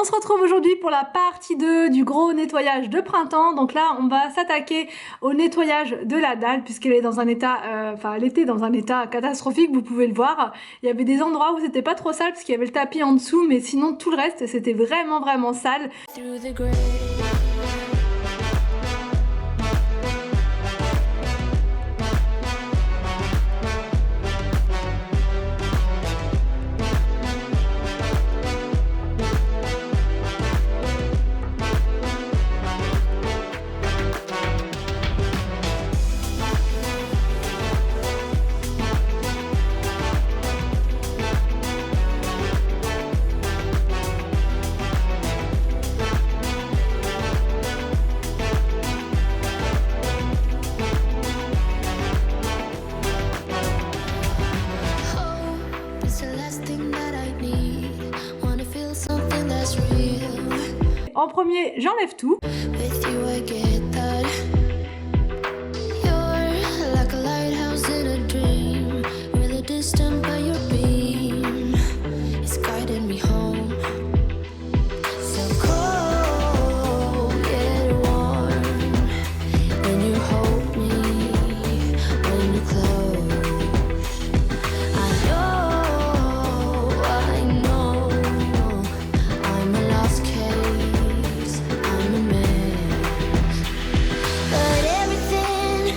On se retrouve aujourd'hui pour la partie 2 du gros nettoyage de printemps. Donc là, on va s'attaquer au nettoyage de la dalle puisqu'elle est dans un état, elle était dans un état catastrophique, vous pouvez le voir. Il y avait des endroits où c'était pas trop sale parce qu'il y avait le tapis en dessous, mais sinon tout le reste, c'était vraiment sale. En premier, j'enlève tout.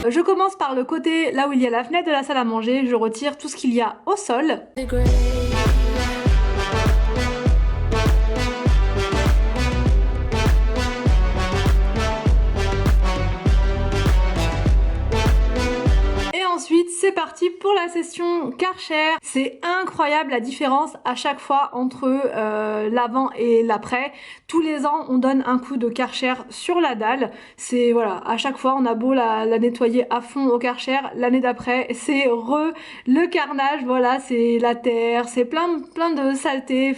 Je commence par le côté là où il y a la fenêtre de la salle à manger, je retire tout ce qu'il y a au sol. Ensuite, c'est parti pour la session Karcher. C'est incroyable la différence à chaque fois entre l'avant et l'après. Tous les ans, on donne un coup de Karcher sur la dalle. C'est voilà, à chaque fois, on a beau la nettoyer à fond au Karcher, l'année d'après, c'est le carnage. Voilà, c'est la terre, c'est plein de saleté.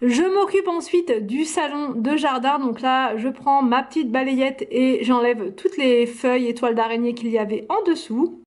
Je m'occupe ensuite du salon de jardin, donc là je prends ma petite balayette et j'enlève toutes les feuilles et toiles d'araignée qu'il y avait en dessous.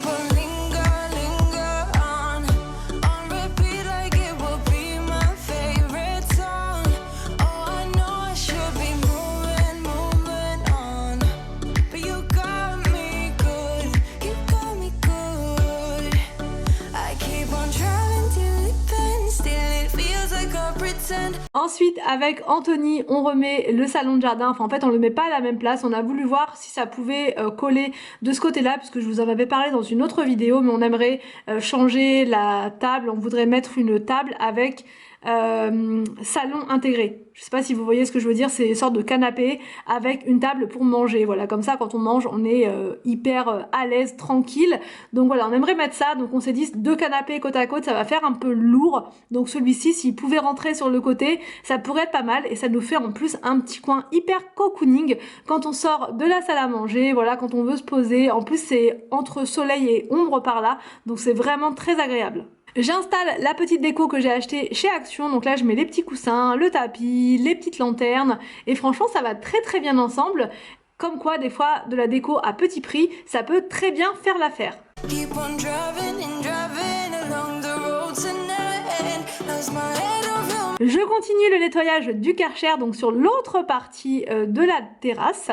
Ensuite, avec Anthony, on remet le salon de jardin. Enfin, en fait, on le met pas à la même place. On a voulu voir si ça pouvait coller de ce côté-là, puisque je vous en avais parlé dans une autre vidéo, mais on aimerait changer la table. On voudrait mettre une table avec salon intégré. Je sais pas si vous voyez ce que je veux dire, c'est une sorte de canapé avec une table pour manger. Voilà, comme ça quand on mange on est hyper à l'aise, tranquille. Donc voilà, on aimerait mettre ça, donc on s'est dit 2 canapés côte à côte, ça va faire un peu lourd. Donc celui-ci, s'il pouvait rentrer sur le côté, ça pourrait être pas mal et ça nous fait en plus un petit coin hyper cocooning quand on sort de la salle à manger, voilà, quand on veut se poser. En plus c'est entre soleil et ombre par là, donc c'est vraiment très agréable. J'installe la petite déco que j'ai achetée chez Action, donc là je mets les petits coussins, le tapis, les petites lanternes et franchement ça va très bien ensemble. Comme quoi des fois de la déco à petit prix, ça peut très bien faire l'affaire. Je continue le nettoyage du Karcher, donc sur l'autre partie de la terrasse.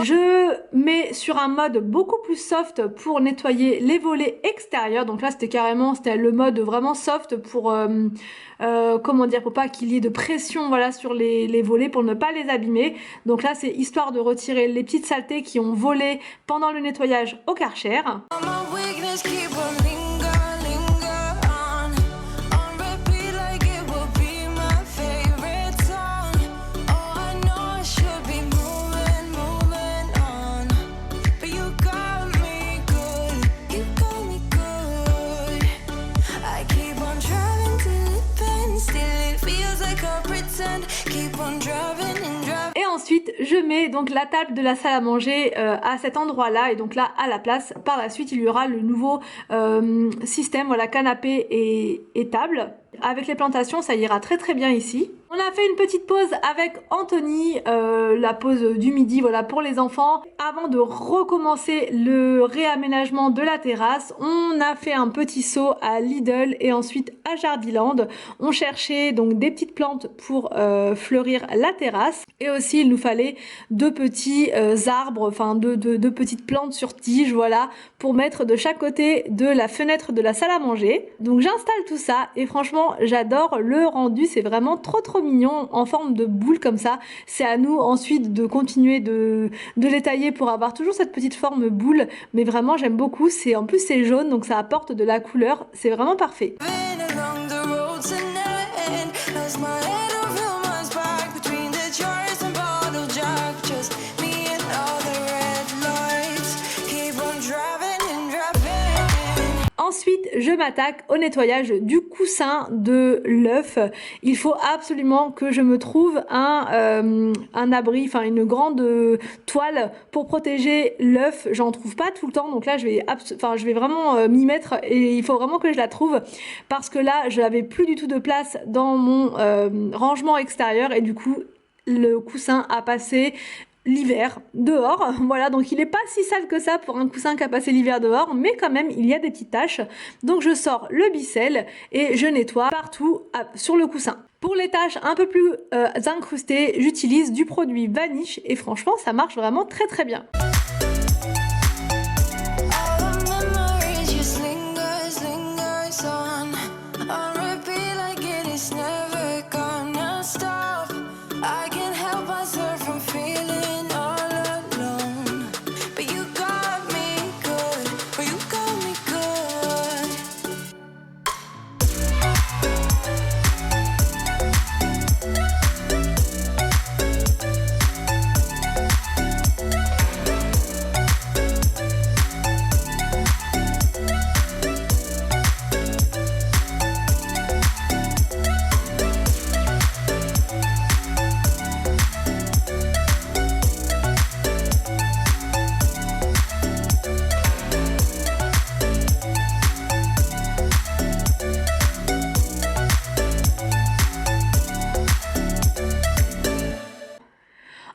Je mets sur un mode beaucoup plus soft pour nettoyer les volets extérieurs. Donc là c'était le mode vraiment soft pour comment dire, pour pas qu'il y ait de pression voilà sur les volets, pour ne pas les abîmer. Donc là c'est histoire de retirer les petites saletés qui ont volé pendant le nettoyage au Karcher. Et ensuite je mets donc la table de la salle à manger à cet endroit là, et donc là à la place par la suite il y aura le nouveau système, voilà, canapé et table. Avec les plantations ça ira très très bien ici. On a fait une petite pause avec Anthony, la pause du midi voilà pour les enfants. Avant de recommencer le réaménagement de la terrasse, on a fait un petit saut à Lidl et ensuite à Jardiland. On cherchait donc des petites plantes pour fleurir la terrasse, et aussi il nous fallait deux petits arbres, enfin deux petites plantes sur tige, voilà, pour mettre de chaque côté de la fenêtre de la salle à manger. Donc j'installe tout ça et franchement j'adore le rendu, c'est vraiment trop mignon en forme de boule comme ça. C'est à nous ensuite de continuer de les tailler pour avoir toujours cette petite forme boule, mais vraiment j'aime beaucoup. En plus c'est jaune donc ça apporte de la couleur, c'est vraiment parfait. Ensuite, je m'attaque au nettoyage du coussin de l'œuf. Il faut absolument que je me trouve un abri, enfin une grande toile pour protéger l'œuf. J'en trouve pas tout le temps, donc là je vais vraiment m'y mettre, et il faut vraiment que je la trouve parce que là je n'avais plus du tout de place dans mon rangement extérieur, et du coup le coussin a passé l'hiver dehors, voilà, donc il est pas si sale que ça pour un coussin qui a passé l'hiver dehors, mais quand même il y a des petites taches. Donc je sors le bicelle et je nettoie partout sur le coussin. Pour les taches un peu plus incrustées, j'utilise du produit Vanish et franchement ça marche vraiment très bien.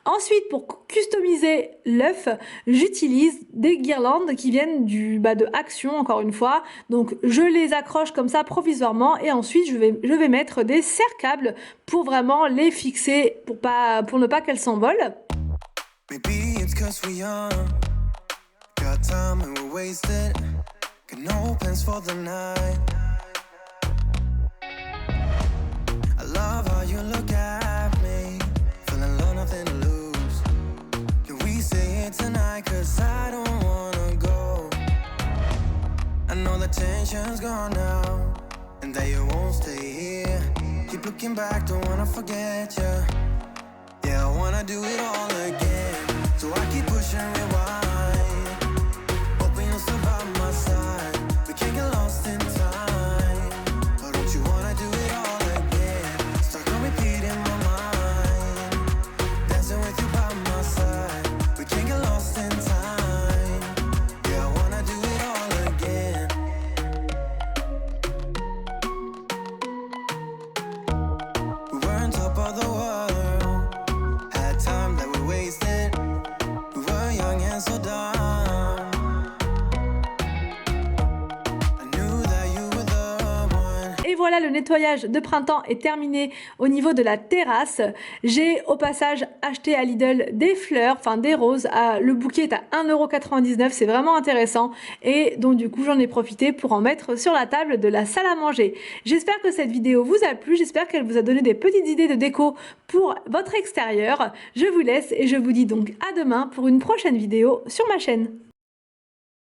Ensuite, pour customiser l'œuf, j'utilise des guirlandes qui viennent de Action, encore une fois. Donc je les accroche comme ça provisoirement, et ensuite je vais mettre des serre-câbles pour vraiment les fixer pour ne pas qu'elles s'envolent. Tonight, 'cause I don't wanna go. I know the tension's gone now, and that you won't stay here. Keep looking back, don't wanna forget you. Yeah, I wanna do it all again. So I keep pushing rewind, hoping you'll still by my side. We can't get lost in time. But don't you wanna do it all again? Stuck on repeat in my mind, dancing with you by my side. We can't get lost in time. Yeah, I wanna do it all again. We were on top of the world, had time that we wasted. We were young and so dumb. voilà, le nettoyage de printemps est terminé au niveau de la terrasse. J'ai au passage acheté à Lidl des fleurs, enfin des roses. Le bouquet est à 1,99 €, c'est vraiment intéressant. Et donc du coup, j'en ai profité pour en mettre sur la table de la salle à manger. J'espère que cette vidéo vous a plu, j'espère qu'elle vous a donné des petites idées de déco pour votre extérieur. Je vous laisse et je vous dis donc à demain pour une prochaine vidéo sur ma chaîne.